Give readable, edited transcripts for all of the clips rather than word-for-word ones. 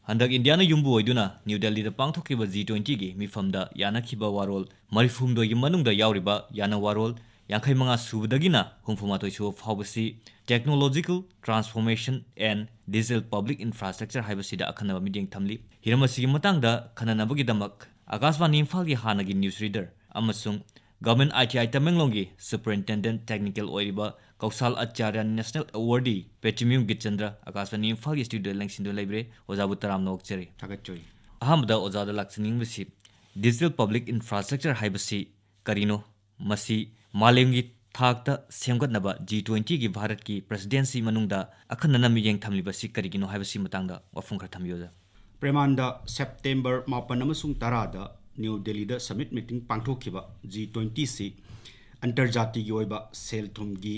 Handak Indiana yumbu oiduna New Delhi da pangthokiba G20 gi mifamda yana khiba warol marifum do yimanung da yauriba yana warol yankai manga subadagina humfumatoi su fawbasi technological transformation and digital public infrastructure haibasida akhanaba mideng thamli hiramasi matangda khananabagi damak Akashvani Imphal gi hanagi news reader amasung Government ITI Tamenglongi Superintendent Technical Oiriba Kausal Acharya National Awardee Pechimayum Gitchandra Akashvani Imphal gi studio lengsindo libre Ozabu Taram Nokcheri Thokchom Ahamda Ozada Laksaning bisi Digital Public Infrastructure haibasi Karino Masi Malemgi Thakta Semgatnaba G20 gi Bharat ki Presidency manungda akhanana miyeng thamlibasi karigino haibasi matangda wafung khar thamyoza Premananda September 10 New Delhi da summit meeting pangthokhiba G20 si antarjati gi oiba sel thumgi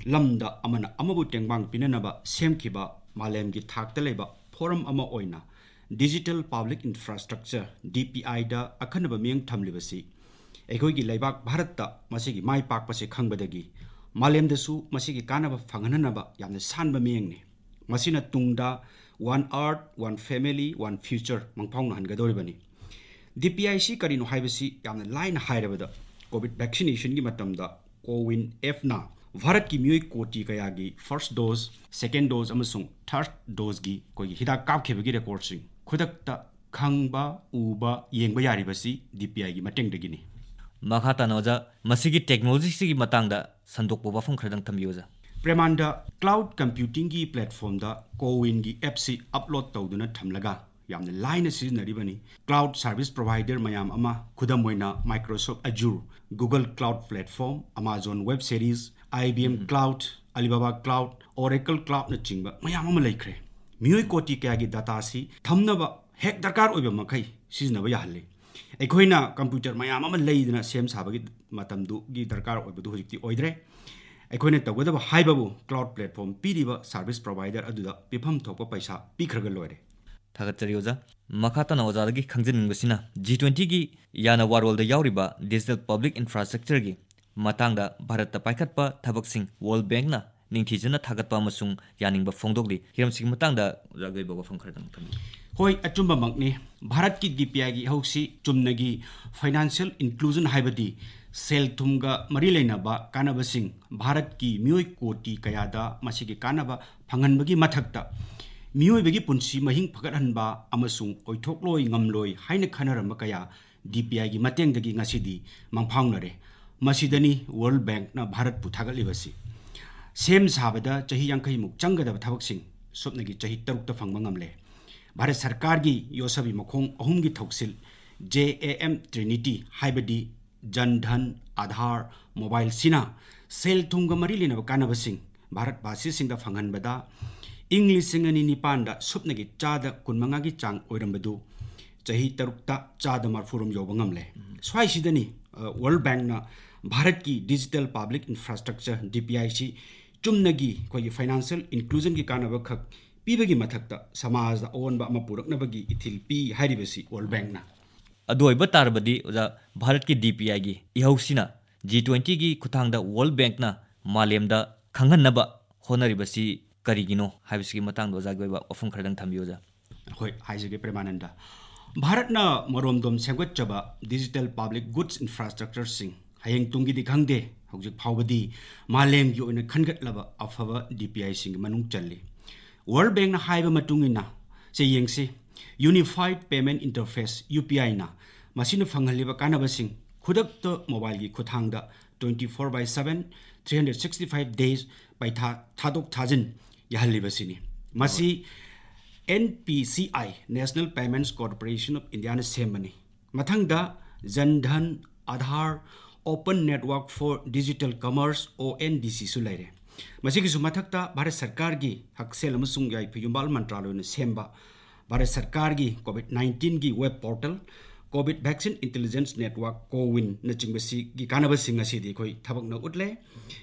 lamda amana amabu tengbang pinanaba semkhiba malem gi thakta leba forum ama oina digital public infrastructure DPI da akhanaba miyeng thamlibasi ekoi gi laibak bharat ta masigi mai pak pase khangbadagi malem da su masigi kanaba phangananaba yamna sanba miyeng ne masina tungda one earth one family one future mangphang hangadoribani DPIC karino haibasi yamna line hairabada COVID vaccination gi matamda Cowin F na Bharat ki miyoi koti kaya gi first dose second dose amasung third dose gi koi hidak kap khebagi record sing khudakta khangba uba yengba yaribasi DPI gi matengdagini Makhata noja masigi technology sigi matangda sandokpo wafung khardang thamyoza Premananda cloud computing gi platform da Cowin gi app si upload tawduna thamlaga yamna line siznaribani cloud service provider mayam ama khudamoina Microsoft Azure Google Cloud Platform Amazon Web Series IBM Cloud Alibaba Cloud Oracle Cloud na chingba mayam ama laikre miyoi koti kaya gi data si thamnaba hek darkar oiba makai siznaba yahalle ekoina computer mayam ama leidna sem sabagi matamdu gi darkar oiba du hojikti oidre ekoina tawgadaba haibabu cloud platform piriba service provider aduda pifam thokpa paisa pikhraga loire Thagatarioza Makhatana Ozadagi Kangzin Musina G20 gi Yana Warol the Yauriba Digital Public Infrastructure gi Matanga Bharata Paikatpa Tabaksing World Bank na Ningtijana Tagatpa Masung Yaningba Fongdogli Hiram Sing Matanga Ragai Baba from Kardam Hoi Achumba Magni Bharat ki DPI gi Hoksi Chumnagi Financial Inclusion Haibadi Sel Tumga Marilena ba Kanaba Sing Bharat ki Miyoi Koti Kayada Masigi Kanaba Panganbagi Mathakta Miyoi punsi mahing pagkatanba amasung oitokloi ngamloi haina khanaramba kaya DPI gi matengdagi ngasidi mangphaungnare masidani World Bank na Bharat pu thagalibasi sem sabada chahi yankai muk changadaba thabaksing sopnagi chahi tarukta phangba ngamle Bharat sarkar gi yosabi makhong ahum gi thoksil JAM Trinity haibadi Jan Dhan Aadhaar mobile sina sel thumga marilina kanabasing Bharat basi singda phanghanbada English singani nipanda supnagi chada kunmangagi chang oirambadu chahi tarukta chada marfurum yobangamle swai sidani World Bank na Bharat ki digital public infrastructure DPIC chumnagi koi financial inclusion gi kanaba khak pibagi mathakta samaj da onba ama puraknabagi ithil pi hairibasi World Bank na Adoiba tarbadi oza Bharat ki DPI gi ihausina G20 gi kuthangda World Bank na malemda khanghanaba honaribasi Karigino Habski Matang was Agba often Kardang Tamioza. Hoi Haizige Premananda Bharat na Moromdom Segwachaba digital public goods infrastructure sing Hayang Tungi di Kangde Hojik Powadi Malem Yo in a Kangat Lava Afava DPI sing Manung Chali World Bank na Haiba Matungina say Yengsi Unified Payment Interface UPI na Masina Fangaliba Kanabasing Kudak the mobile Kutanga 24/7 365 days by Tadok Tajin Yahalibasini Masi NPCI National Payments Corporation of India Semani Matangda Jandhan Aadhaar Open Network for Digital Commerce ONDC Sulaire Masiki Sumatakta Bharat Sarkar gi Haksel Amasung Yai Piyumbal Mantralo in Semba Bharat Sarkar gi COVID-19 gi web portal COVID Vaccine Intelligence Network Cowin na chingbasi gi kanaba singa sidi koi thabak na utle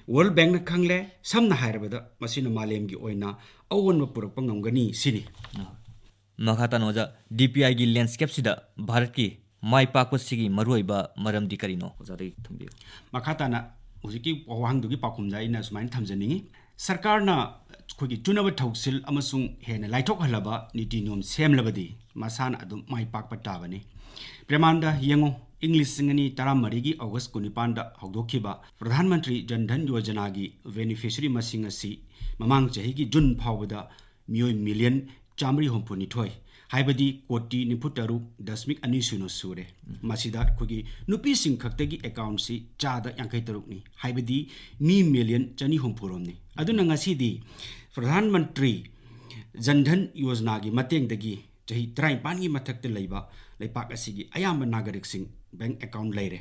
World Bank na khangle samna hairabada masina malem gi oina awon ma purak pangamgani sini Makhata noja DPI gi landscape sida Bharat ki mai pakpa sigi maruiba maram di karino ozari thumbi Makhata na hujiki wahang dugi pakumja ina sumain thamjani sarkar na ꯑꯩꯈꯣꯏꯒꯤ ꯆꯨꯅꯕ ꯊꯧꯁꯤꯜ ꯑꯃꯁꯨꯡ ꯍꯦꯟꯅ ꯂꯥꯏꯊꯣꯛꯍꯜꯂꯕ ꯅꯤꯇꯤ ꯅꯤꯌꯣꯝ ꯁꯦꯝꯂꯕꯗꯤ ꯃꯁꯥꯅ ꯑꯗꯨꯝ ꯃꯥꯏ ꯄꯥꯛꯄ ꯇꯥꯕꯅꯤ ꯄ꯭ꯔꯦꯃꯥꯟꯗ ꯌꯦꯡꯉꯨ ꯏꯪ 2013ꯒꯤ ꯑꯣꯒꯁต์ 19ꯗ ꯍꯧꯗꯣꯛꯈꯤꯕ ꯄ꯭ꯔꯙꯥꯟ ꯃꯟꯇ꯭ꯔꯤ ꯖꯟ ꯙꯟ ꯌꯣꯖꯅꯥꯒꯤ ꯕꯦꯅꯤꯐꯤꯁꯔꯤ ꯃꯁꯤꯡ ꯑꯁꯤ ꯃꯃꯥꯡ ꯆꯍꯤꯒꯤ ꯖꯨꯟ ꯐꯥꯎꯕꯗ ꯃꯤꯑꯣꯏ ꯃꯤꯂꯤꯌꯟ 162 ꯍꯥꯏꯕꯗꯤ ꯀꯣꯇꯤ 46.2 ꯁꯨꯅ ꯁꯨꯔꯦ ꯃꯁꯤꯗ ꯑꯩꯈꯣꯏꯒꯤ ꯅꯨꯄꯤꯁꯤꯡ ꯈꯛꯇꯒꯤ ꯑꯦꯀꯥꯎꯟꯁꯤ ꯆꯥꯗ 53ꯅꯤ ꯍꯥꯏꯕꯗꯤ ꯃꯤ ꯃꯤꯂꯤꯌꯟ 200 ꯔꯣꯝꯅꯤ ꯑꯗꯨꯅ ꯉꯁꯤꯗꯤ ꯄ꯭ꯔꯙꯥꯟ ꯃꯟꯇ꯭ꯔꯤ ꯖꯟ ꯙꯟ ꯌꯣꯖꯅꯥꯒꯤ ꯃꯇꯦꯡꯗꯒꯤ ꯆꯍꯤ 19ꯒꯤ ꯃꯊꯛꯇ ꯂꯩꯕ ꯂꯩꯄꯥꯛ ꯑꯁꯤꯒꯤ ꯑꯌꯥꯝꯕ ꯅꯥꯒꯔꯤꯛꯁꯤꯡ ꯕꯦꯡꯛ ꯑꯦꯀꯥꯎꯟ ꯂꯩꯔꯦ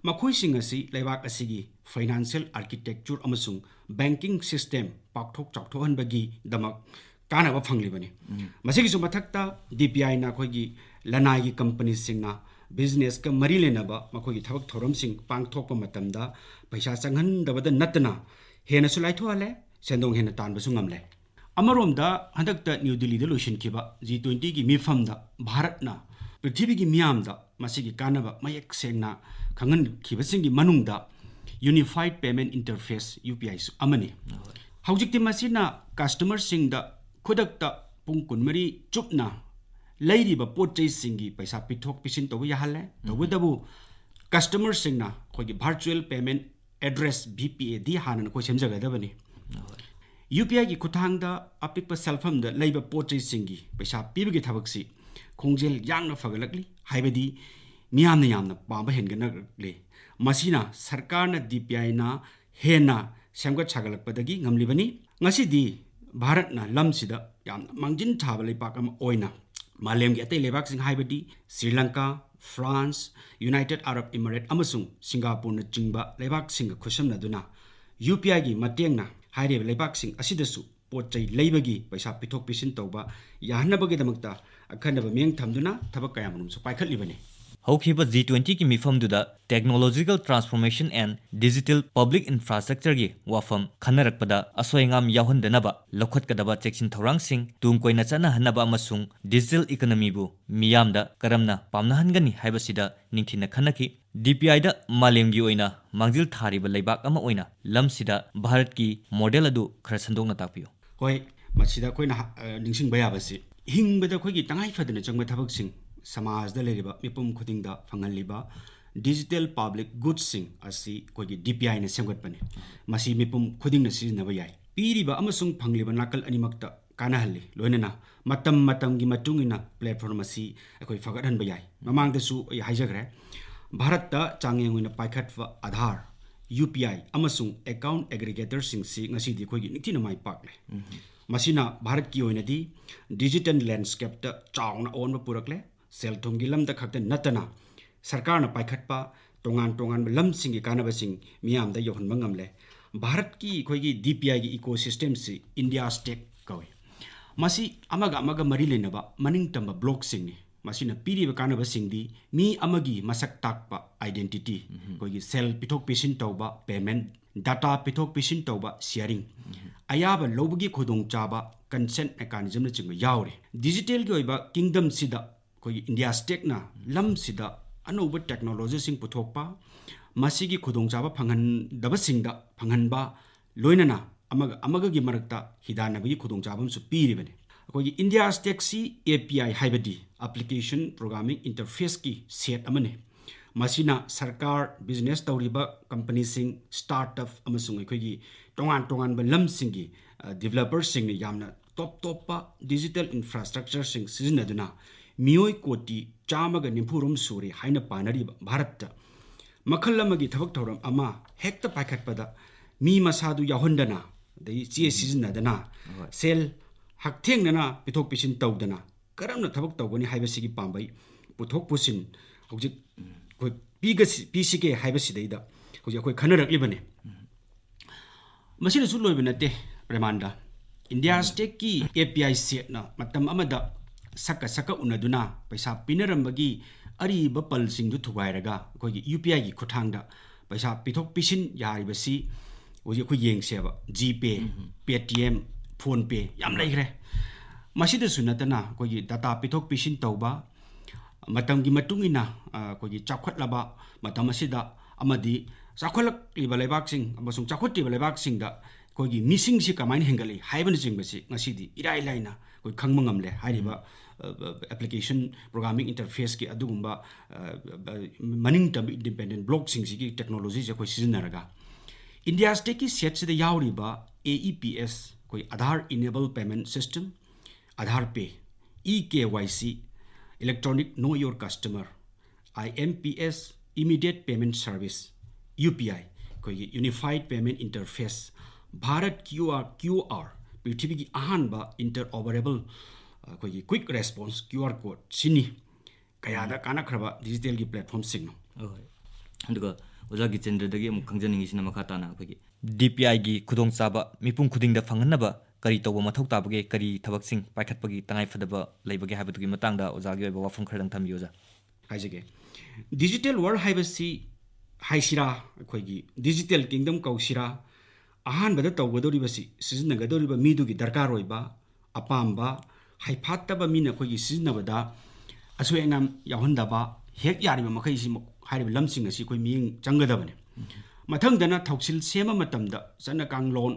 ꯃꯈꯣꯏꯁꯤꯡ ꯑꯁꯤ ꯂꯩꯕꯥꯛ ꯑꯁꯤꯒꯤ ꯐꯥꯏꯅꯥꯟꯁꯤꯌꯦꯜ ꯑꯥꯔꯀꯤꯇꯦꯛꯆꯔ ꯑꯃꯁꯨꯡ ꯕꯦꯡꯀꯤꯡ ꯁꯤꯁꯇꯦꯝ ꯄꯥꯛꯊꯣꯛ ꯆꯥꯎꯊꯣꯛꯍꯟꯕꯒꯤꯗꯃꯛ ꯀꯥꯟꯅꯕ ꯐꯪꯂꯤꯕꯅꯤ ꯃꯁꯤꯒꯤꯁꯨ ꯃꯊꯛꯇ DPIꯅ ꯑꯩꯈꯣꯏꯒꯤ ꯂꯅꯥꯏꯒꯤ ꯀꯝꯄꯅꯤꯁꯤꯡꯅ ꯕꯤꯖꯤꯅꯦꯁꯀ ꯃꯔꯤ ꯂꯩꯅꯕ ꯃꯈꯣꯏꯒꯤ ꯊꯕꯛ ꯊꯧꯔꯝꯁꯤꯡ ꯄꯥꯡꯊꯣꯛꯄ ꯃꯇꯝꯗ ꯄꯩꯁꯥ ꯆꯪꯍꯟꯗꯕꯗ ꯅꯠꯇꯅ ꯍꯦꯟꯅꯁꯨ ꯂꯥꯏꯊꯣꯛꯍꯜꯂꯦ ꯁꯦꯟꯗꯣꯡ ꯍꯦꯟꯅ ꯇꯥꯟꯕꯁꯨ ꯉꯝꯂꯦ ꯑꯃꯔꯣꯝꯗ ꯍꯟꯗꯛꯇ ꯅ꯭ꯌꯨ ꯗꯤꯜꯂꯤꯗ ꯂꯣꯏꯁꯤꯟꯈꯤꯕ G20ꯒꯤ ꯃꯤꯐꯝꯗ ꯚꯥꯔꯠꯅ ꯄ꯭ꯔꯤꯊꯤꯕꯤꯒꯤ ꯃꯤꯌꯥꯝꯗ ꯃꯁꯤꯒꯤ ꯀꯥꯟꯅꯕ ꯃꯌꯦꯛ ꯁꯦꯡꯅ ꯈꯪꯍꯟꯈꯤꯕꯁꯤꯡꯒꯤ ꯃꯅꯨꯡꯗ ꯌꯨꯅꯤꯐꯥꯏꯗ ꯄꯦꯃꯦꯟ ꯏꯟꯇꯔꯐꯦꯁ UPIꯁꯨ ꯑꯃꯅꯤ ꯍꯧꯖꯤꯛꯇꯤ ꯃꯁꯤꯅ ꯀꯁꯇꯃꯔꯁꯤꯡꯗ ꯈꯨꯗꯛꯇ ꯄꯨꯡ 24 ꯆꯨꯞꯅ ꯂꯩꯔꯤꯕ ꯄꯣꯠ ꯆꯩꯁꯤꯡꯒꯤ ꯄꯩꯁꯥ ꯄꯤꯊꯣꯛ ꯄꯤꯁꯤꯟ ꯇꯧꯕ ꯌꯥꯍꯜꯂꯦ ꯇꯧꯕꯇꯕꯨ ꯀꯁꯇꯃꯔꯁꯤꯡꯅ ꯑꯩꯈꯣꯏꯒꯤ ꯚꯔꯆꯨꯑꯦꯜ ꯄꯦꯃꯦꯟ ꯑꯦꯗ꯭ꯔꯦꯁ VPAD ꯍꯥꯟꯅ ꯑꯩꯈꯣꯏ ꯁꯦꯝꯖꯒꯗꯕꯅꯤ UPIꯒꯤ ꯈꯨꯠꯊꯥꯡꯗ ꯑꯄꯤꯛꯄ ꯁꯦꯜꯐꯝꯗ ꯂꯩꯕ ꯄꯣꯠ ꯆꯩꯁꯤꯡꯒꯤ ꯄꯩꯁꯥ ꯄꯤꯕꯒꯤ ꯊꯕꯛꯁꯤ ꯈꯣꯡꯖꯦꯜ ꯌꯥꯡꯅ ꯐꯒꯠꯂꯛꯂꯤ ꯍꯥꯏꯕꯗꯤ ꯃꯤꯌꯥꯝꯅ ꯌꯥꯝꯅ ꯄꯥꯝꯕ ꯍꯦꯟꯒꯠꯂꯛꯂꯤ ꯃꯁꯤꯅ ꯁꯔꯀꯥꯔꯅ DPIꯅ ꯍꯦꯟꯅ ꯁꯦꯝꯒꯠ ꯁꯥꯒꯠꯂꯛꯄꯗꯒꯤ ꯉꯝꯂꯤꯕꯅꯤ ꯉꯁꯤꯗꯤ ꯚꯥꯔꯠꯅ ꯂꯝꯁꯤꯗ ꯌꯥꯝꯅ ꯃꯥꯡꯖꯤꯟ ꯊꯥꯕ ꯂꯩꯄꯥꯛ ꯑꯃ ꯑꯣꯏꯅ ꯃꯥꯂꯦꯝꯒꯤ ꯑꯇꯩ ꯂꯩꯕꯥꯛꯁꯤꯡ ꯍꯥꯏꯕꯗꯤ Sri Lanka France United Arab Emirates ꯑꯃꯁꯨꯡ ꯁꯤꯡꯒꯥꯄꯨꯔꯅꯆꯤꯡꯕ ꯂꯩꯕꯥꯛꯁꯤꯡꯒ ꯈꯨꯠꯁꯝꯅꯗꯨꯅ UPIꯒꯤ ꯃꯇꯦꯡꯅ ꯍꯥꯏꯔꯤꯕ ꯂꯩꯕꯥꯛꯁꯤꯡ ꯑꯁꯤꯗꯁꯨ ꯄꯣꯠ ꯆꯩ ꯂꯩꯕꯒꯤ ꯄꯩꯁꯥ ꯄꯤꯊꯣꯛ ꯄꯤꯁꯤꯟ ꯇꯧꯕ ꯌꯥꯍꯟꯅꯕꯒꯤꯗꯃꯛꯇ ꯑꯈꯟꯅꯕ ꯃꯤꯠꯌꯦꯡ ꯊꯝꯗꯨꯅ ꯊꯕꯛ ꯀꯌꯥꯃꯔꯨꯝꯁꯨ ꯄꯥꯏꯈꯠꯂꯤꯕꯅꯤ ꯍꯧꯈꯤꯕ G20ꯒꯤ ꯃꯤꯐꯝꯗꯨꯗ technological transformation and digital public ꯏꯟꯐ꯭ꯔꯥꯁꯇ꯭ꯔꯛꯆꯔꯒꯤ ꯋꯥꯐꯝ ꯈꯟꯅꯔꯛꯄꯗ ꯑꯁꯣꯏꯉꯥꯝ ꯌꯥꯎꯍꯟꯗꯅꯕ ꯂꯧꯈꯠꯀꯗꯕ ꯆꯦꯛꯁꯤꯟ ꯊꯧꯔꯥꯡꯁꯤꯡ ꯇꯨꯡ ꯀꯣꯏꯅ ꯆꯠꯅꯍꯟꯅꯕ ꯑꯃꯁꯨꯡ ꯗꯤꯖꯤꯇꯦꯜ ꯏꯀꯣꯅꯣꯃꯤꯕꯨ ꯃꯤꯌꯥꯝꯗ ꯀꯔꯝꯅ ꯄꯥꯝꯅꯍꯟꯒꯅꯤ ꯍꯥꯏꯕꯁꯤꯗ ꯅꯤꯡꯊꯤꯅ ꯈꯟꯅꯈꯤ DPIꯗ ꯃꯥꯂꯦꯝꯒꯤ ꯑꯣꯏꯅ ꯃꯥꯡꯖꯤꯜ ꯊꯥꯔꯤꯕ ꯂꯩꯕꯥꯛ ꯑꯃ ꯑꯣꯏꯅ ꯂꯝꯁꯤꯗ ꯚꯥꯔꯠꯀꯤ ꯃꯣꯗꯦꯜ ꯑꯗꯨ ꯈꯔ ꯁꯟꯗꯣꯛꯅ ꯇꯥꯛꯄꯤꯌꯨ ꯍꯣꯏ ꯃꯁꯤꯗ ꯑꯩꯈꯣꯏꯅ ꯅꯤꯡꯁꯤꯡꯕ ꯌꯥꯕꯁꯤ ꯍꯤꯡꯕꯗ ꯑꯩꯈꯣꯏꯒꯤ ꯇꯉꯥꯏꯐꯗꯅ ꯆꯪꯕ ꯊꯕꯛꯁꯤꯡ ꯁꯃꯥꯖꯗ ꯂꯩꯔꯤꯕ ꯃꯤꯄꯨꯝ ꯈꯨꯗꯤꯡꯗ ꯐꯪꯍꯜꯂꯤꯕ ꯗꯤꯖꯤꯇꯦꯜ ꯄꯕ꯭ꯂꯤꯛ ꯒꯨꯗꯁꯤꯡ ꯑꯁꯤ ꯑꯩꯈꯣꯏꯒꯤ DPIꯅ ꯁꯦꯝꯒꯠꯄꯅꯤ ꯃꯁꯤ ꯃꯤꯄꯨꯝ ꯈꯨꯗꯤꯡꯅ ꯁꯤꯖꯤꯟꯅꯕ ꯌꯥꯏ ꯄꯤꯔꯤꯕ ꯑꯃꯁꯨꯡ ꯐꯪꯂꯤꯕ ꯅꯥꯀꯜ ꯑꯅꯤꯃꯛꯇ ꯀꯥꯟꯅꯍꯜꯂꯤ ꯂꯣꯏꯅꯅ ꯃꯇꯝꯒꯤ ꯃꯇꯨꯡ ꯏꯟꯅ ꯄ꯭ꯂꯦꯠꯐꯣꯔꯝ ꯑꯁꯤ ꯑꯩꯈꯣꯏ ꯐꯒꯠꯍꯟꯕ ꯌꯥꯏ ꯃꯃꯥꯡꯗꯁꯨ ꯑꯩ ꯍꯥꯏꯖꯈ꯭ꯔꯦ ꯚꯥꯔꯠꯇ ꯆꯥꯡꯌꯦꯡ ꯑꯣꯏꯅ ꯄꯥꯏꯈꯠꯄ ꯑꯙꯥꯔ UPI ꯑꯃꯁꯨꯡ ꯑꯦꯀꯥꯎꯟ ꯑꯦꯒ꯭ꯔꯤꯒꯦꯇꯔꯁꯤꯡꯁꯤ ꯉꯁꯤꯗꯤ ꯑꯩꯈꯣꯏꯒꯤ ꯅꯤꯡꯊꯤꯅ ꯃꯥꯏ ꯄꯥꯛꯂꯦ ꯃꯁꯤꯅ ꯚꯥꯔꯠꯀꯤ ꯑꯣꯏꯅꯗꯤ ꯗꯤꯖꯤꯇꯦꯜ ꯂꯦꯟꯁꯀꯦꯞꯇ ꯆꯥꯎꯅ ꯑꯑꯣꯟꯕ ꯄꯨꯔꯛꯂꯦ ꯁꯦꯜ ꯊꯨꯝꯒꯤ ꯂꯝꯗ ꯈꯛꯇ ꯅꯠꯇꯅ ꯁꯔꯀꯥꯔꯅ ꯄꯥꯏꯈꯠꯄ ꯇꯣꯉꯥꯟ ꯇꯣꯉꯥꯟꯕ ꯂꯝꯁꯤꯡꯒꯤ ꯀꯥꯟꯅꯕꯁꯤꯡ ꯃꯤꯌꯥꯝꯗ ꯌꯧꯍꯟꯕ ꯉꯝꯂꯦ ꯚꯥꯔꯠꯀꯤ ꯑꯩꯈꯣꯏꯒꯤ DPIꯒꯤ ꯏꯀꯣꯁꯤꯁꯇꯦꯝꯁꯤ ꯏꯟꯗꯤꯌꯥ ꯁ꯭ꯇꯦꯛ ꯀꯧꯏ ꯃꯁꯤ ꯑꯃꯒ ꯃꯔꯤ ꯂꯩꯅꯕ ꯃꯅꯤꯡꯇꯝꯕ ꯕ꯭ꯂꯣꯛꯁꯤꯡꯅꯤ ꯃꯁꯤꯅ ꯄꯤꯔꯤꯕ ꯀꯥꯟꯅꯕꯁꯤꯡꯗꯤ ꯃꯤ ꯑꯃꯒꯤ ꯃꯁꯛ ꯇꯥꯛꯄ ꯑꯥꯏꯗꯦꯟꯇꯤꯇꯤ ꯑꯩꯈꯣꯏꯒꯤ ꯁꯦꯜ ꯄꯤꯊꯣꯛ ꯄꯤꯁꯤꯟ ꯇꯧꯕ ꯄꯦꯃꯦꯟ ꯗꯥꯇꯥ ꯄꯤꯊꯣꯛ ꯄꯤꯁꯤꯟ ꯇꯧꯕ ꯁꯤꯌꯔꯤꯡ ꯑꯌꯥꯕ ꯂꯧꯕꯒꯤ ꯈꯨꯗꯣꯡꯆꯥꯕ ꯀꯟꯁꯦꯟ ꯃꯦꯀꯥꯅꯤꯖꯝꯅꯆꯤꯡꯕ ꯌꯥꯎꯔꯤ ꯗꯤꯖꯤꯇꯦꯜꯒꯤ ꯑꯣꯏꯕ ꯀꯤꯡꯗꯝꯁꯤꯗ ꯑꯩꯈꯣꯏꯒꯤ ꯏꯟꯗꯤꯌꯥ ꯁ꯭ꯇꯦꯛꯅ ꯂꯝꯁꯤꯗ ꯑꯅꯧꯕ ꯇꯦꯛꯅꯣꯂꯣꯖꯤꯁꯤꯡ ꯄꯨꯊꯣꯛꯄ ꯃꯁꯤꯒꯤ ꯈꯨꯗꯣꯡꯆꯥꯕ ꯐꯪꯍꯟꯗꯕꯁꯤꯡꯗ ꯐꯪꯍꯟꯕ ꯂꯣꯏꯅꯅ ꯑꯃꯒꯒꯤ ꯃꯔꯛꯇ ꯍꯤꯗꯥꯟꯅꯕꯒꯤ ꯈꯨꯗꯣꯡꯆꯥꯕ ꯑꯃꯁꯨ ꯄꯤꯔꯤꯕꯅꯤ ꯑꯩꯈꯣꯏꯒꯤ ꯏꯟꯗꯤꯌꯥ ꯁ꯭ꯇꯦꯛꯁꯤ API ꯍꯥꯏꯕꯗꯤ ꯑꯦꯄ꯭ꯂꯤꯀꯦꯁꯟ ꯄ꯭ꯔꯣꯒ꯭ꯔꯥꯃꯤꯡ ꯏꯟꯇꯔꯐꯦꯁꯀꯤ ꯁꯦꯠ ꯑꯃꯅꯤ ꯃꯁꯤꯅ ꯁꯔꯀꯥꯔ ꯕꯤꯖꯤꯅꯦꯁ ꯇꯧꯔꯤꯕ ꯀꯝꯄꯅꯤꯁꯤꯡ ꯁ꯭ꯇꯥꯔꯠꯑꯞ ꯑꯃꯁꯨꯡ ꯑꯩꯈꯣꯏꯒꯤ ꯇꯣꯉꯥꯟ ꯇꯣꯉꯥꯟꯕ ꯂꯝꯁꯤꯡꯒꯤ ꯗꯤꯕꯦꯂꯄꯔꯁꯤꯡꯅ ꯌꯥꯝꯅ ꯇꯣꯞ ꯇꯣꯞꯄ ꯗꯤꯖꯤꯇꯦꯜ ꯏꯟꯐ꯭ꯔꯥꯁꯇ꯭ꯔꯛꯆꯔꯁꯤꯡ ꯁꯤꯖꯤꯟꯅꯗꯨꯅ ꯃꯤꯑꯣꯏ ꯀꯣꯇꯤ 190 ꯁꯨꯔꯦ ꯍꯥꯏꯅ ꯄꯥꯅꯔꯤꯕ ꯚꯥꯔꯠꯇ ꯃꯈꯜ ꯑꯃꯒꯤ ꯊꯕꯛ ꯊꯧꯔꯝ ꯑꯃ ꯍꯦꯛꯇ ꯄꯥꯏꯈꯠꯄꯗ ꯃꯤ ꯃꯁꯥꯗꯨ ꯌꯥꯎꯍꯟꯗꯅ ꯑꯗꯒꯤ ꯆꯦ ꯁꯤꯖꯤꯟꯅꯗꯅ ꯁꯦꯜ ꯍꯛꯊꯦꯡꯅꯅ ꯄꯤꯊꯣꯛ ꯄꯤꯁꯤꯟ ꯇꯧꯗꯅ ꯀꯔꯝꯅ ꯊꯕꯛ ꯇꯧꯒꯅꯤ ꯍꯥꯏꯕꯁꯤꯒꯤ ꯄꯥꯝꯕꯩ ꯄꯨꯊꯣꯛ ꯄꯨꯁꯤꯟ ꯍꯧꯖꯤꯛ ꯑꯩꯈꯣꯏ ꯄꯤꯁꯤꯒꯦ ꯍꯥꯏꯕꯁꯤꯗꯩꯗ ꯍꯧꯖꯤꯛ ꯑꯩꯈꯣই ꯈꯟꯅꯔꯛꯂꯤꯕꯅꯤ ꯃꯁꯤꯅꯁꯨ ꯂꯣꯏꯕ ꯅꯠꯇꯦ ꯄ꯭ꯔꯦꯃꯥꯟꯗ ꯏꯟꯗꯤꯌꯥ ꯁ꯭ꯇꯦꯛꯀꯤ API ꯁꯦꯠꯅ ꯃꯇꯝ ꯑꯃꯗ ꯁꯛꯀ ꯎꯅꯗꯨꯅ ꯄꯩꯁꯥ ꯄꯤꯅꯔꯝꯕꯒꯤ ꯑꯔꯤꯕ ꯄꯜꯁꯤꯡꯗꯨ ꯊꯨꯒꯥꯏꯔꯒ ꯑꯩꯈꯣꯏꯒꯤ UPIꯒꯤ ꯈꯨꯠꯊꯥꯡꯗ ꯄꯩꯁꯥ ꯄꯤꯊꯣꯛ ꯄꯤꯁꯤꯟ ꯌꯥꯔꯤꯕꯁꯤ ꯍꯧꯖꯤꯛ ꯑꯩꯈꯣꯏ ꯌꯦꯡꯁꯦꯕ GPay Paytm ꯐꯣꯟ ꯄꯦ ꯌꯥꯝ ꯂꯩꯈ꯭ꯔꯦ ꯃꯁꯤꯗꯁꯨ ꯅꯠꯇꯅ ꯑꯩꯈꯣꯏꯒꯤ ꯗꯥꯇꯥ ꯄꯤꯊꯣꯛ ꯄꯤꯁꯤꯟ ꯇꯧꯕ ꯃꯇꯝꯒꯤ ꯃꯇꯨꯡ ꯏꯟꯅ ꯑꯩꯈꯣꯏꯒꯤ ꯆꯥꯎꯈꯠꯂꯕ ꯃꯇꯝ ꯑꯁꯤꯗ ꯑꯃꯗꯤ ꯆꯥꯎꯈꯠꯂꯛꯂꯤꯕ ꯂꯩꯕꯥꯛꯁꯤꯡ ꯑꯃꯁꯨꯡ ꯆꯥꯎꯈꯠꯇ꯭ꯔꯤꯕ ꯂꯩꯕꯥꯛꯁꯤꯡꯗ kogi missing si kamain hengali haiban jingbasi ngasidi irai laina koi khangma ngamle hariba application programming interface ki adugumba maning tam independent block sing si technology je koi sizinaraga India state ki set se yauriba AEPS koi Aadhaar enable payment system Aadhaar Pay EKYC electronic know your customer IMPS immediate payment service UPI koi unified payment interface Bharat QR पृथ्वी की अहानबा interoperable कोई quick response QR code सिनी कयादा काना खरबा digital की platform सिग्नो अदुगा ओजा गिचेंद्रदगी अमुक खंजनिंगिसिना मखाताना अखोगी DPI गी खुदोंग चाबा मिपुम खुदिंगदा फंगनबा करी तौबा मथौ ताबगे करी थबकसिंग पाइखतपगी तंगाई फदबा लेबगे हाबदुगी मतंगदा ओजागी ओबा वाफम खरदंग थमियोजा हाइजेगे डिजिटल वर्ल्ड हाइबसी हाइसिरा अखोगी डिजिटल किंगडम कौसिरा अहानबदा तौगदोरिबसी सिजनगदोरिबा मीदुगी दरकार होइबा अपामबा हाइफातबा मीना अखोगी सिजनबदा असोएंगाम याहनदबा हेक यारिबा मखैसि हारिबा लमसिंग असि कोइ मिंग चंगदबने मथंगदना थौसिल सेमा मतमदा सना कांगलोन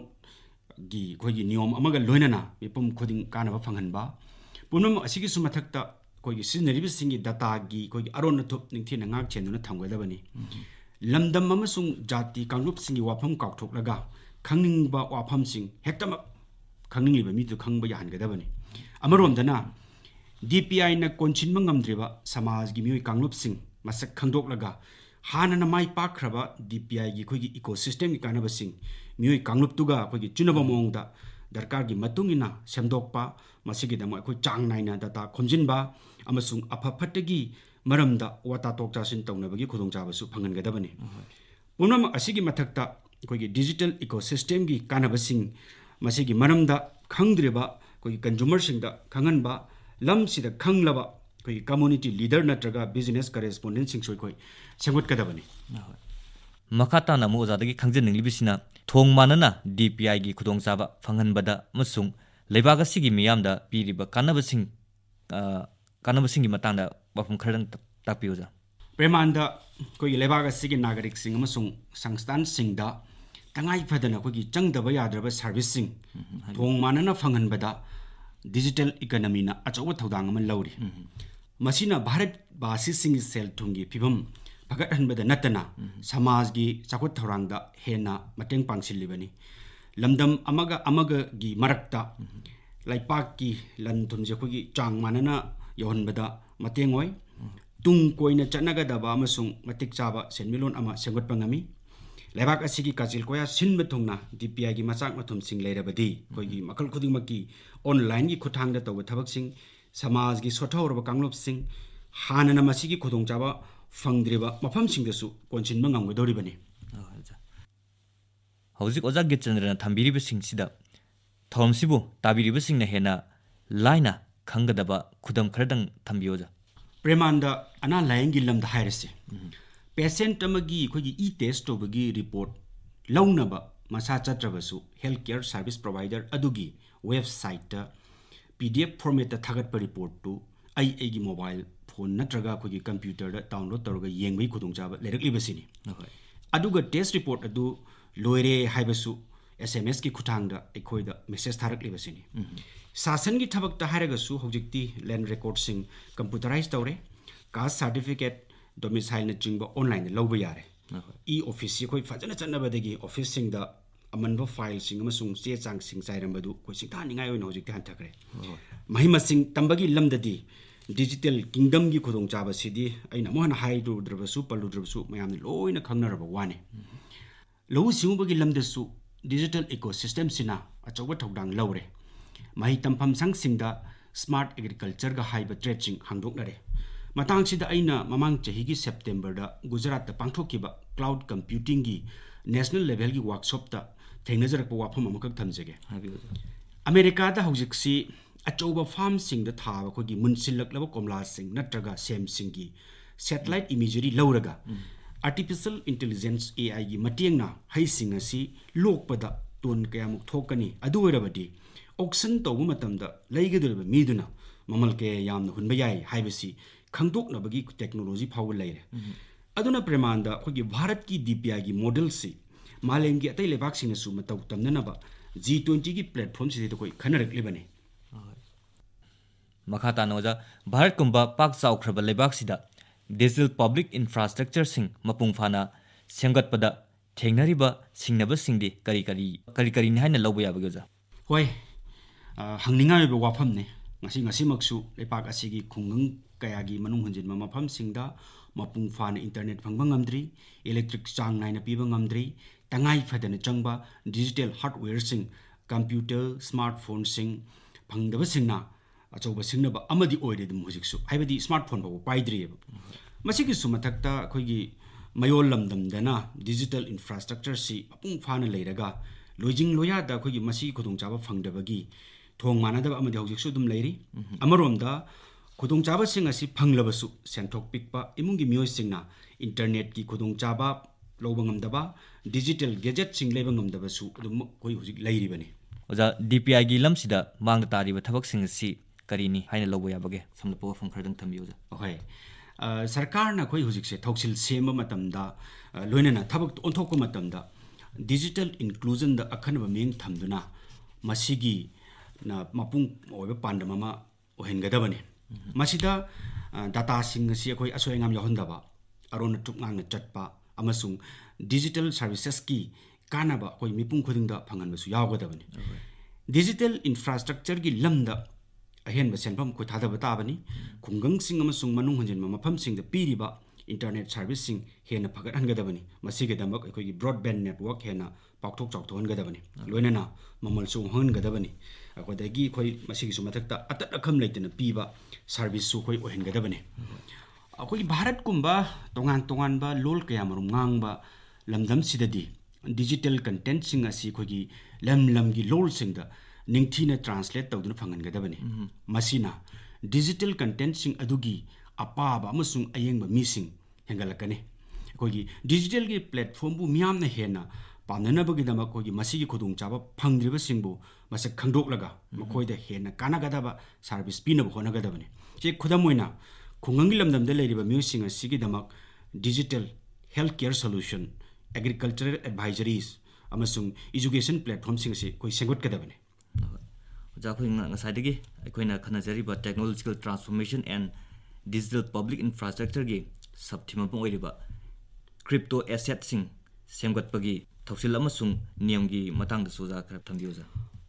गी कोइ नियम अमगा लोइनना मिपुम खुदिंग कानबा फंगनबा पुनम असिगी सुमथक्ता कोइ सिजनरिबसिंगी डाटा गी कोइ अरोन थुप निंथिना ngak chenduna thamgadabani lamdam amasung jati kanglupsingi wafam kaukthoklaga khangningbा वाफमसिंग हेक्तमक खंगनिंगलिबा मीदु खंगबा याहनगदबनी अमरोमदना DPI ना कोनचिनबा ngamdriba समाजगी मियोय कांगलुपसिंग मसक खंगदोकलगा हानना माइ पाखरबा DPI गी खोगी इकोसिस्टम की कानबसिंग मियोय कांगलुपतुगा खोगी चुनबा मोंगदा दरकार गी मतुंगिना सेमदोकपा मसिगिदम अखोय चांग नाइना डाटा खोमजिनबा अमसुंग अफफटगी मरमदा वाता तोकचासिन तौनबगी खुदोंचाबसु फंगनगदबनी पुनम असिगी मथक्ता कोई डिजिटल इकोसिस्टम की कानबसिंग मसिगी मरमदा खंगद्रिबा कोई कंज्यूमर सिंगदा खंगनबा लमसिदा खंगलबा कोई कम्युनिटी लीडर नत्रगा बिजनेस करेस्पोंडेंट सिंग सोय कोई सेंगुटकदबनी मखाताना मोजादगी खंजनिंगलिबिसिना थोंग मानना DPI गी खुदोंचाबा फंगनबदा मसुंग लेबागसिगी मियामदा पीरिबा कानबसिंगी मतंगदा वाफम खरदंग तापियोजा Premananda कोई लेबाग सिगी नागरिक सिंग अमसुंग संस्थान सिंगदा तंगाई फदना कोई चंगदबा याद्रबा सर्विसिंग थोंग मानना फंगनबदा डिजिटल इकोनॉमी ना अचौबा थौदांग अमन लौरी मसिना भारत बासी सिंग सेल थुंगी फिबम फगतहनबदा नतना समाज गी चाखुत थौरांगदा हेना मतेंग पांगसिलिबनी लमदम अमगा गी मरक्ता लाइपाक की लन थुमजे कोई चांग मानना योहनबदा मतेंग होय tung koina chanagada amasung matik chaba senmilon ama sengot pangami lebak asigi kachil koya sinba thungna DPI gi machak mathum sing leirabadi koi gi makal khuding maki online gi khuthang da taw thabak sing samaj gi sothawrba kanglop sing hanana masigi khudong chaba fangdriba mafam sing dasu konchin mangam godori bani हौजिक ओजा गिचंद्रना थंबिरिब सिंगसिदा थौमसिबु ताबिरिब सिंगना हेना लाइना खंगदबा खुदम खरदंग थंबियोजा Premananda ana layangi lamda hairase patient amagi khogi test tobagi report launaba masa chatrabasu healthcare service provider adugi website ta PDF format ta thagat pa report tu ai gi mobile phone natraga khogi computer da download toroga yengbai khudongchaba leiraklibasini aduga test report adu loire haibasu SMS ki khuthangda ekhoida message tharaklibasini शासन की थबक तहारगसु हौजिक्ति land record सिंग computerise तौरे caste certificate domicile न चिंग online लौब यारे e office कोई फजन चन्नबदगी office Singh the अमनब file सिंग अमसुंग चे चांग सिंग चाइरमबदु कोई सिंथा निगाय ओइन हौजिक्ति हंथखरे महिमा सिंग तंबगी लमददी digital kingdom की खुदोंग चाबा सिदी अइना मोहन हाइड्रोद्रबसु पलुद्रबसु मयाम लोइना खंगनरब वाने लौ सिंगबगी लमदसु डिजिटल इकोसिस्टम सिना अचौबा थौदांग लौरे mahi tampam sangsingda smart agriculture ga haiba tracing hangdoknare matangsida aina mamang chahigi September da Gujarat ta pangthokiba cloud computing gi national level gi workshop ta thengnajarak pa wafam amakak thamjege America da hojiksi achouba farm sing da thaba ko gi munsillaklaba komla sing natraga sem sing gi satellite imagery lauraga artificial intelligence AI gi matiengna hai sing asi lokpada ton kayamuk thokani adu werabadi auction tawbu matamda leigedurba miduna mamal ke yamna hunba yai haibasi khangdoknabagi technology phawul leire aduna Premanda khogi Bharat ki DPI gi model si मालेमगी अतै लेबाकसिंगसु मतौ तमननबा G20 की platform से कोई खनरक्लिबने मखा तानोजा भारत कुंबा पाक चाउख्रब लेबाकसिदा digital public infrastructure सिंग मपुंग फाना सेमगतपदा थेंगनरिबा सिंगनबसिंगदि करी निहायना लौबा याबगजा होय हंगनिंगायबो वाफमने ngasi lepak asigi khungang kayagi manung hunjin mafam singda mapung fan internet phangba ngamdri electric chang naina piba ngamdri tangai phadana changba digital hardware sing computer smartphone sing phangdaba singna achauba singnaba amadi oire dum hujiksu haibadi smartphone ba paidri masigi sumathakta khoigi mayol lamdam dana digital infrastructure si apung fana leiraga loijing loya da khoigi masi khudung chaba phangdabagi thong manadaba amadi hojiksu dum leiri amaromda khudung chaba sing asi phanglabasu senthok pikpa imungi miyoi singna internet ki khudung chaba lobangam digital gadget sing lebangam su dum koi hojik leiri bani oja DPI gi lamsida mangda tariba thabak sing si karini haina lobo yabage samna po phang khardang thambiyoja okay sarkar na koi hojik se thoksil sema matamda loinana thabak onthokko matamda digital inclusion da akhanba meng thamduna masigi na mapung oiba pandamama ohengadabani masida data sing si akoi asoengam yahondaba arona tukngang chatpa amasung digital services ki kanaba koi mipung khudingda phanganbasu yawgadabani digital infrastructure gi lamda ahen ba senpam ko thadaba tabani khungang sing amasung manung hunjin mafam sing da piriba internet service sing hena phagat hangadabani masige damak akoi gi broadband network hena pakthok chawthon gadabani loinana mamal su hongadabani akodagi khoi masigi su mathakta atat akham leitena piba service su khoi ohengadabani akoi bharat kumba tongan ba lol kaya marum ngangba lamdam sidadi digital content sing asi khogi lam gi lol singda ningthina translate tawduna phangangadabani masina digital content sing adugi apaba amasung ayengba mising hengalakani khogi digital gi platform bu miyamna hena pamnanabagidama khogi masigi khudung chaba phangdriba singbu masak khangdoklaga makhoida hena kanagadaba service pinaba honagadabani che khudamoina khungangi lamdamda leiriba music asigi damak digital healthcare solution agricultural advisories amasung education platform sing se koi sengot kadabani oja khoi ngasaidagi aikoina khanajariba technological transformation and digital public infrastructure gi sabthima pong oiriba crypto asset sing semgatpagi thoksil amasung niyamgi matangda soja kharap thambioja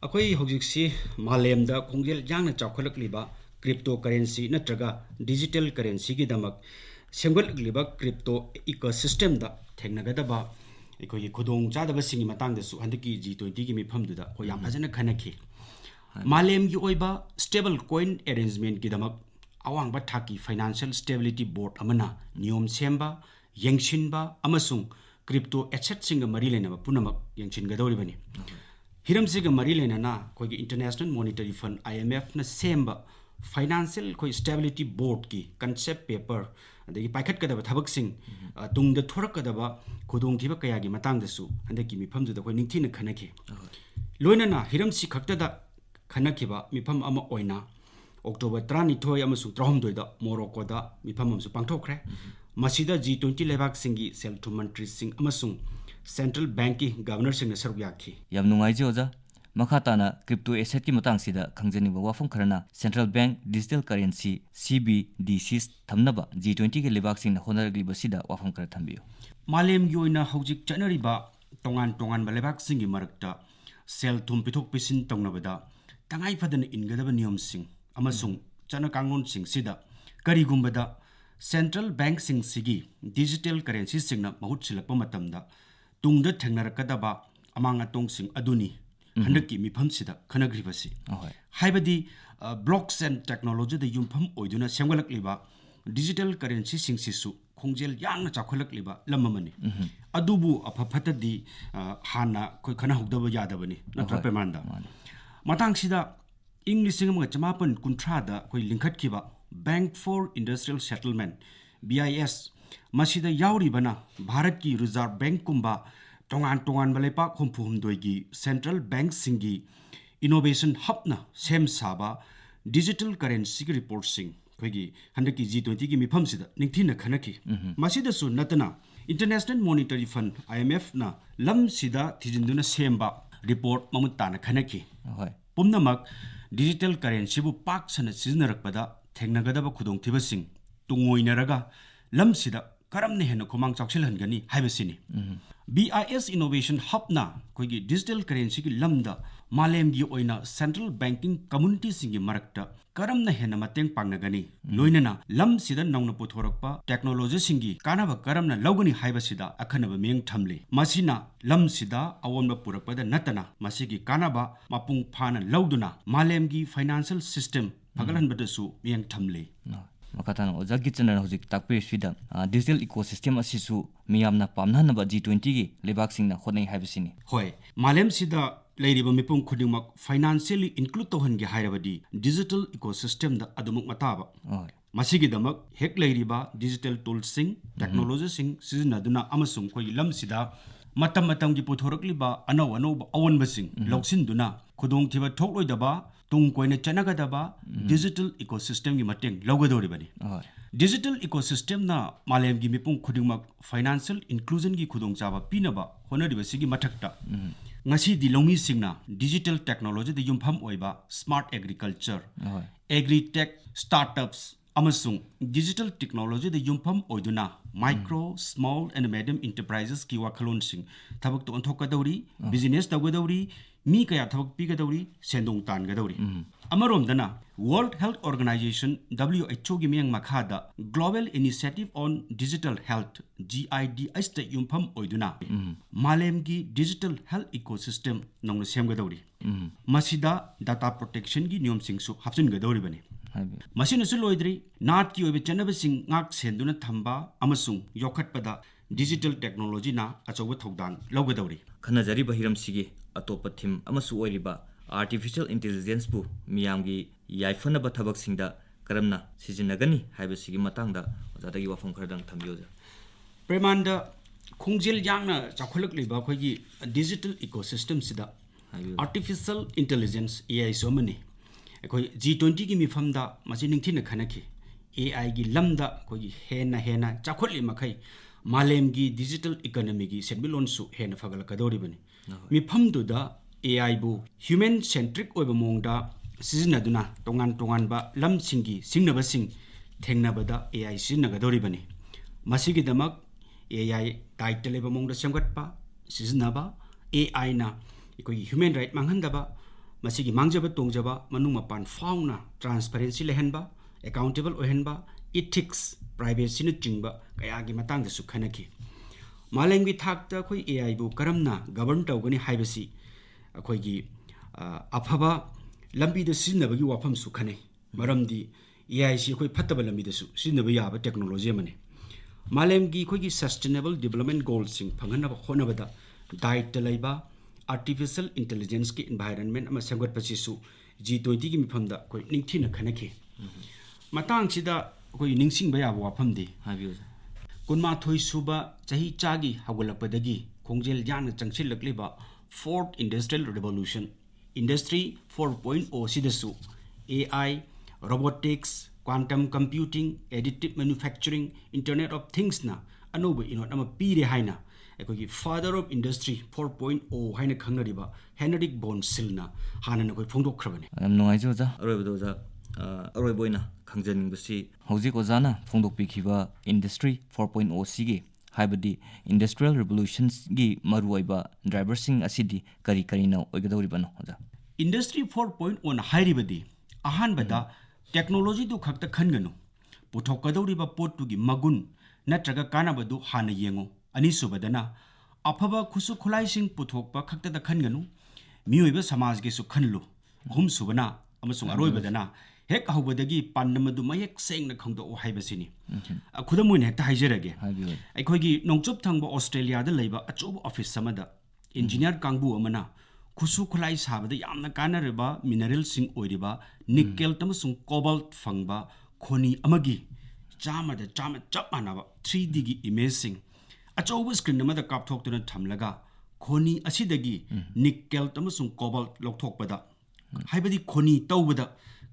akoi hojiksi malemda khongjel jangna chawkhalakliba cryptocurrency natraga digital currency gi damak semgatliba crypto ecosystem da thengnagadaba ikoi khudong chadaba singi matangda su handiki G20 gi mifamduda ko yam ajana khanaki malem gi oiba stable coin arrangement gi damak awang ba thaki financial stability board amana niyom semba yengshinba amasung crypto asset singa mari lena punamak yengshin gadoribani hiramsiga mari lena na koi international monetary fund IMF na semba financial koi stability board ki concept paper adagi paikhat kadaba thabak sing tungda thorak kadaba khudong thiba kaya gi matang da su handaki mifam da koi ningthina khanaki loina na hiramsi khaktada khanaki ba mifam ama oina October 32 amasung 32 da Morocco da mifam amsu pangthokre masida G20 lebak singi sel to mantri sing amasung central bank ki governor sing na saruk yakhi yam nungai je oja makhatana crypto asset ki matang sida khangjani ba wafam kharana central bank digital currency CBDC thamnaba G20 ke lebak sing na honaragli basida wafam khar thambiyo malem gi oina hojik chanari ba tongan ba lebak sing gi marakta sel thum pithok pisin tongnabada tangai phadana ingadaba niyam sing amasung chana kangon sing sida karigumbada central bank sing sigi digital currency singna mahut silakpa matamda tungda thengnarakadaba amang atong sing aduni handaki mifam sida khanagribasi haibadi blockchain technology da yumpham oiduna semgalakliba digital currency sing sisu khongjel yangna chakholakliba lamamani adubu apaphatadi hana koi khana hugdaba yadabani natra Premananda matang sida English sing mga chamapan kuntra da koi linkhat kiba Bank for Industrial Settlement BIS masida yauri bana Bharat ki Reserve Bank kumba tongan balepa khomphum doigi Central Bank singi Innovation Hub na sem saba digital currency ki report sing koigi handaki G20 ki mifam sida ningthina khanaki masida su natana International Monetary Fund IMF na lam sida thijinduna semba report mamutana khanaki hoi pumnamak digital currency bu pak sana siznarakpada thengnagadaba khudong thibasing tungoinaraga lam sida karamne hena khomang chawchilhangani haibasini BIS Innovation Hub na koigi digital currency ki lamda malemgi oina central banking community singi marakta karamna hena mateng pangnagani loinana lam sida nongna puthorakpa technology singi kanaba karamna lawgani haibasida akhanaba meng thamle masina lam sida awonba purakpada natana masigi kanaba mapung phana lawduna malemgi financial system pagalanbadasu meng thamle makatan oja Gitchandra hojik takpe swida digital ecosystem asisu miyamna pamnanaba G20 gi lebak singna khonai haibasini hoi malem sida leiriba mipum khudingmak financially include tohange hairabadi digital ecosystem da adumuk mataba hoi masigi damak hek leiriba digital tools sing technology sing sizinaduna amasung koi lam sida matam matam gi puthorakliba anaw awonbasing loksinduna khudong thiba thokloidaba tung koina chanagadaba digital ecosystem gi mateng lawgadoribani digital ecosystem na malem gi mipum khudingmak financial inclusion gi khudong chaba pinaba honariba sigi mathakta ngasi di longmi singna digital technology de yumpham oiba smart agriculture agri-tech startups amasung digital technology de yumpham oiduna micro small and medium enterprises ki wakhalon sing thabak to onthokadawri business tawgadawri mi kaya thabak pigadawri sendong tangadawri amarom dana World Health Organization WHO gi miyang makhada Global Initiative on Digital Health GIDS ta yumpham oiduna malem gi digital health ecosystem nong semgadawri masida data protection gi niyom sing su hapsin gadawri bani masina su loidri nat ki obe chanaba sing ngak senduna thamba amasung yokhatpada digital technology na achoba thogdan lawgadawri khanajari bahiram sigi atopa thim amasu oiriba artificial intelligence bu miyamgi yaifanaba thabak singda karamna sijinagani haibasigi matangda ojadagi wafam khardang thambiyoja Premananda khongjel yangna chakholakliba khoigi digital ecosystem sida artificial intelligence AI somani khoi G20 gi mifamda machining thina khanaki AI gi lamda khoigi hena chakholi makhai malem gi digital economy gi senbilon su hena fagalakadori bani mifamdu da AI bu human centric oiba mongda sizinaduna tongan ba lam singi singnaba sing thengnabada AI sinagadori bani masigi damak AI title leba mongda semgatpa sizinaba AI na ikoi human right manghandaba masigi mangjaba tongjaba manung mapan fauna transparency lehenba accountable ohenba ethics privacy na chingba kaya gi matang da sukhanaki malengi thakta khoi AI bu karamna govern tawgani haibasi akhoi gi afaba lambi da sizinabagi wafam sukhanai maramdi AI si khoi phattaba lambi da su sizinaba yaba technology mane malemgi khoigi sustainable development goals sing phanganaba khonabada diet laiba artificial intelligence ki environment ama sangat pachisu G20 gi mifamda koi ningthina khanaki matang sida koi ningsing ba yaba wafamdi habiyoja kunma thoi suba chahi chagi hagulakpadagi khongjel yana changchilakliba fourth industrial revolution industry 4.0 sidasu AI robotics quantum computing additive manufacturing internet of things na anoba inot ama pire haina ekoi father of industry 4.0 haina khangnariba Henrik von Silna hanana koi phongdokhrabani am nungaijoja aroibodoja aroiboina khangjaningbusi hojik ojana phongdokpikhiba industry 4.0 sige haibadi industrial revolutions gi maruaiba driversing asidi kari na oigadoribano oja industry 4.1 na hairibadi ahanbada technology du khakta khanganu puthokadoriba pottu gi magun natraga kanabadu hana yengo ani subadana afaba khusu khulaising puthokpa khakta da khanganu miyoiba samaj ge su khanlu hum subana amasung aroibadana hek hawbadagi pandamadu mayek sengna khangdo haibasini khudamune hekta haijerage aikhoigi nongchup thangba Australia da leiba achoba office samada engineer kangbu amana khusu khulai sabada yamna kanareba mineral sing oiriba nickel tamasung cobalt fangba khoni amagi chama chap manaba 3D gi image sing achoba screen amada kapthoktuna thamlaga khoni asidagi nickel tamasung cobalt lokthokpada haibadi khoni tawbada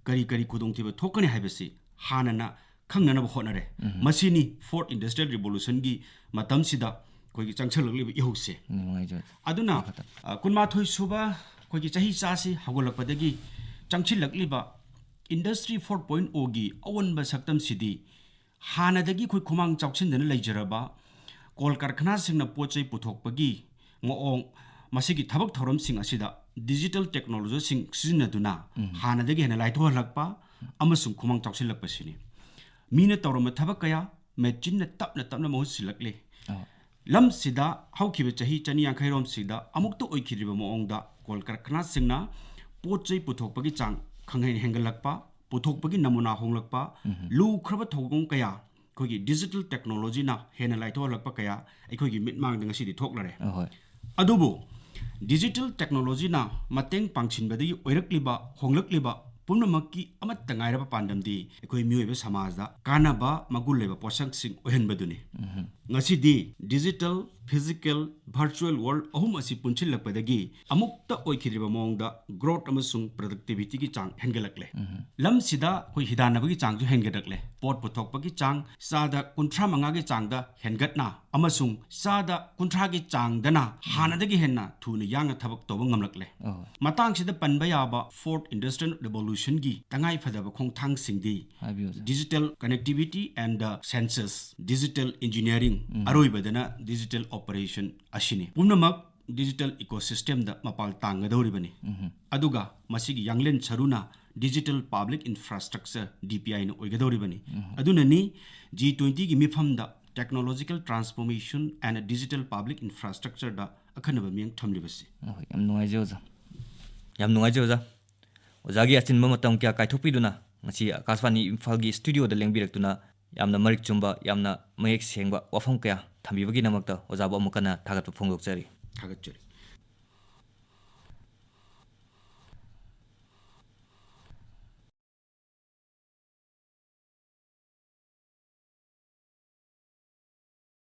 kari khudongtiba thokani haibasi hanana ꯈꯪꯅꯅꯕ ꯍꯣꯠꯅꯔꯦ ꯃꯁꯤꯅꯤ fort industrial ꯔꯤꯚꯣꯂꯨꯁꯟꯒꯤ ꯃꯇꯝꯁꯤꯗ ꯑꯩꯈꯣꯏꯒꯤ ꯆꯪꯁꯜꯂꯛꯂꯤꯕ ꯏꯍꯧꯁꯦ ꯑꯗꯨꯅ ꯀꯨꯟꯃꯥꯊꯣꯏ ꯁꯨꯕ ꯑꯩꯈꯣꯏꯒꯤ ꯆꯍꯤ ꯆꯥꯁꯤ ꯍꯧꯒꯠꯂꯛꯄꯗꯒꯤ ꯆꯪꯁꯤꯜꯂꯛꯂꯤꯕ ꯏꯟꯗꯁꯇ꯭ꯔꯤ 4.0ꯒꯤ ꯑꯑꯣꯟꯕ ꯁꯛꯇꯝꯁꯤꯗꯤ ꯍꯥꯟꯅꯗꯒꯤ ꯑꯩꯈꯣꯏ ꯈꯨꯃꯥꯡ ꯆꯥꯎꯁꯤꯟꯗꯅ ꯂꯩꯖꯔꯕ ꯀꯣꯜ ꯀꯔꯈꯅꯥꯁꯤꯡꯅ ꯄꯣꯠ ꯆꯩ ꯄꯨꯊꯣꯛꯄꯒꯤ ꯃꯑꯣꯡ ꯃꯁꯤꯒꯤ ꯊꯕꯛ ꯊꯧꯔꯝꯁꯤꯡ ꯑꯁꯤꯗ ꯗꯤꯖꯤꯇꯦꯜ ꯇꯦꯛꯅꯣꯂꯣꯖꯤꯁꯤꯡ ꯁꯤꯖꯤꯟꯅꯗꯨꯅ ꯍꯥꯟꯅꯗꯒꯤ ꯍꯦꯟꯅ ꯂꯥꯏꯊꯣꯛꯍꯜꯂꯛꯄ ꯑꯃꯁꯨꯡ ꯈꯨꯃꯥꯡ ꯆꯥꯎꯁꯤꯜꯂꯛꯄꯁꯤꯅꯤ ꯃꯤꯅ ꯇꯧꯔꯝꯕ ꯊꯕꯛ ꯀꯌꯥ ꯃꯦꯆꯤꯟꯅ ꯇꯞꯅ ꯇꯞꯅ ꯃꯍꯨꯠ ꯁꯤꯜꯂꯛꯂꯦ ꯂꯝꯁꯤꯗ ꯍꯧꯈꯤꯕ ꯆꯍꯤ 250ꯔꯣꯝꯁꯤꯗ ꯑꯃꯨꯛꯇ ꯑꯣꯏꯈꯤꯗ꯭ꯔꯤꯕ ꯃꯑꯣꯡꯗ ꯀꯣꯜ ꯀꯔꯈꯅꯥꯁꯤꯡꯅ ꯄꯣꯠ ꯆꯩ ꯄꯨꯊꯣꯛꯄꯒꯤ ꯆꯥꯡ ꯈꯪꯍꯦꯟ ꯍꯦꯟꯒꯠꯂꯛꯄ ꯄꯨꯊꯣꯛꯄꯒꯤ ꯅꯃꯨꯅꯥ ꯍꯣꯡꯂꯛꯄ ꯂꯨꯈ꯭ꯔꯕ ꯊꯧꯑꯣꯡ ꯀꯌꯥ ꯑꯩꯈꯣꯏꯒꯤ ꯗꯤꯖꯤꯇꯦꯜ ꯇꯦꯛꯅꯣꯂꯣꯖꯤꯅ ꯍꯦꯟꯅ ꯂꯥꯏꯊꯣꯛꯍꯜꯂꯛꯄ ꯀꯌꯥ ꯑꯩꯈꯣꯏꯒꯤ ꯃꯤꯠꯃꯥꯡꯗ ꯉꯁꯤꯗꯤ ꯊꯣꯛꯂꯔꯦ ꯑꯗꯨꯕꯨ ꯗꯤꯖꯤꯇꯦꯜ ꯇꯦꯛꯅꯣꯂꯣꯖꯤꯅ ꯃꯇꯦꯡ ꯄꯥꯡꯁꯤꯟꯕꯗꯒꯤ ꯑꯣꯏꯔꯛꯂꯤꯕ ꯍꯣꯡꯂꯛꯂꯤꯕ ꯄꯨꯝꯅꯃꯛꯀꯤ ꯑꯃꯠꯇ ꯉꯥꯏꯔꯕ ꯄꯥꯟꯗꯝꯗꯤ ꯑꯩꯈꯣꯏ ꯃꯤꯑꯣꯏꯕ ꯁꯃꯥꯖꯗ ꯀꯥꯟꯅꯕ ꯃꯒꯨꯟ ꯂꯩꯕ ꯄꯣꯠꯁꯛꯁꯤꯡ ꯑꯣꯏꯍꯟꯕꯗꯨꯅꯤ ꯉꯁꯤꯗꯤ ꯗꯤꯖꯤꯇꯦꯜ ꯐꯤꯖꯤꯀꯦꯜ ꯚꯔꯆꯨꯋꯦꯜ ꯋꯥꯔꯜड ꯑꯍꯨꯝ ꯑꯁꯤ ꯄꯨꯟꯁꯤꯜꯂꯛꯄꯗꯒꯤ ꯑꯃꯨꯛꯇ ꯑꯣꯏꯈꯤꯗ꯭ꯔꯤꯕ ꯃꯑꯣꯡꯗ ꯒ꯭ꯔꯣꯠ ꯑꯃꯁꯨꯡ ꯄ꯭ꯔꯗꯛꯇꯤꯚꯤꯇꯤꯒꯤ ꯆꯥꯡ ꯍꯦꯟꯒꯠꯂꯛꯂꯦ ꯂꯝꯁꯤꯗ ꯑꯩꯈꯣꯏ ꯍꯤꯗꯥꯟꯅꯕꯒꯤ ꯆꯥꯡꯁꯨ ꯍꯦꯟꯒꯠꯂꯛꯂꯦ ꯄꯣꯠ ꯄꯨꯊꯣꯛꯄꯒꯤ ꯆꯥꯡ ꯆꯥꯗ 35ꯒꯤ ꯆꯥꯡꯗ ꯍꯦꯟꯒꯠꯅ ꯑꯃꯁꯨꯡ ꯆꯥꯗ 30ꯒꯤ ꯆꯥꯡꯗꯅ ꯍꯥꯟꯅꯗꯒꯤ ꯍꯦꯟꯅ ꯊꯨꯅ ꯌꯥꯡꯅ ꯊꯕꯛ ꯇꯧꯕ ꯉꯝꯂꯛꯂꯦ ꯃꯇꯥꯡꯁꯤꯗ ꯄꯟꯕ ꯌꯥꯕ ꯐꯣꯔꯠ ꯏꯟꯗꯁꯇ꯭ꯔꯤꯌꯦꯜ ꯔꯤꯚꯣꯂꯨꯁꯟꯒꯤ ꯇꯉꯥꯏ ꯐꯗꯕ ꯈꯣꯡꯊꯥꯡꯁꯤꯡꯗꯤ digital connectivity and sensors digital engineering ꯑꯔꯣꯏꯕꯗꯅ ꯗꯤꯖꯤꯇꯦꯜ ꯑꯣꯄꯔꯦꯁꯟ ꯑꯁꯤꯅꯤ ꯄꯨꯝꯅꯃꯛ ꯗꯤꯖꯤꯇꯦꯜ ꯏꯀꯣꯁꯤꯁꯇꯦꯝꯗ ꯃꯄꯥꯜ ꯇꯥꯡꯒꯗꯧꯔꯤꯕꯅꯤ ꯑꯗꯨꯒ ꯃꯁꯤꯒꯤ ꯌꯥꯡꯂꯦꯟ ꯁꯔꯨꯅ ꯗꯤꯖꯤꯇꯦꯜ ꯄꯥꯕ꯭ꯂꯤꯛ ꯏꯟꯐ꯭ꯔꯥꯁꯇ꯭ꯔꯛꯆꯔ DPIꯅ ꯑꯣꯏꯒꯗꯧꯔꯤꯕꯅꯤ ꯑꯗꯨꯅꯅꯤ G20ꯒꯤ ꯃꯤꯐꯝꯗ technological transformation and digital public ꯏꯟꯐ꯭ꯔꯥꯁꯇ꯭ꯔꯛꯆꯔꯗ ꯑꯈꯟꯅꯕ ꯃꯤꯠꯌꯦꯡ ꯊꯝꯂꯤꯕꯁꯤ ꯌꯥꯝ ꯅꯨꯡꯉꯥꯏꯖꯩ ꯑꯣꯖꯥ ꯌꯥꯝ ꯅꯨꯡꯉꯥꯏꯖꯩ ꯑꯣꯖꯥ ꯑꯣꯖꯥꯒꯤ ꯑꯆꯤꯟꯕ ꯃꯇꯝ ꯀꯌꯥ ꯀꯥꯏꯊꯣꯛꯄꯤꯗꯨꯅ ꯉꯁꯤ ꯑꯀꯥꯁꯕꯥꯅꯤ ꯏꯝꯐꯥꯜꯒꯤ ꯁ꯭ꯇꯨꯗꯤꯑꯣꯗ ꯂꯦꯡꯕꯤꯔꯛꯇꯨꯅ ꯌꯥꯝꯅ ꯃꯔꯤꯛ ꯆꯨꯝꯕ ꯌꯥꯝꯅ ꯃꯌꯦꯛ ꯁꯦꯡꯕ ꯋꯥꯐꯝ ꯀꯌꯥ ꯊꯝꯕꯤꯕꯒꯤꯗꯃꯛꯇ ꯑꯣꯖꯥꯕꯨ ꯑꯃꯨꯛ ꯍꯟꯅ ꯊꯥꯒꯠꯄ ꯐꯣꯡꯗꯣꯛꯆꯔꯤ ꯊꯥꯒꯠꯆꯔꯤ